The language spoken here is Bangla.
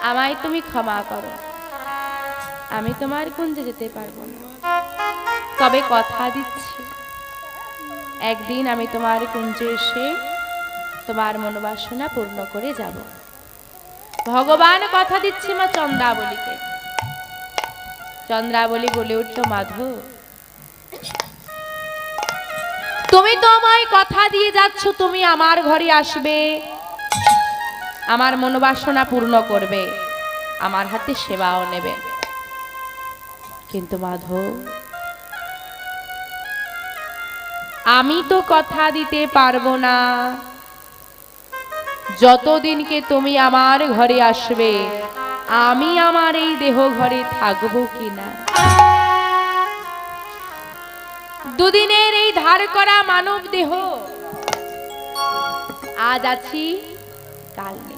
আমায় তুমি ক্ষমা করো, আমি তোমার কুঞ্জে যেতে পারবো না, তবে কথা দিচ্ছি একদিন আমি তোমার কুঞ্জে এসে তোমার মনোবাসনা পূর্ণ করে যাব। ভগবান কথা দিচ্ছে মা চন্দ্রাবলীকে। চন্দ্রাবলী বলে উঠল, মাধব তুমি তো আমায় কথা দিয়ে যাচ্ছ, তুমি আমার ঘরে আসবে, আমার মনোবাসনা পূর্ণ করবে, আমার হাতে সেবাও নেবে। কিন্তু মাধব আমি তো কথা দিতে পারবো না, যতদিনকে তুমি আমার ঘরে আসবে আমি আমার এই দেহ ঘরে থাকবো কিনা। দুদিনের এই ধার করা মানব দেহ, আজ আছি কাল নেই।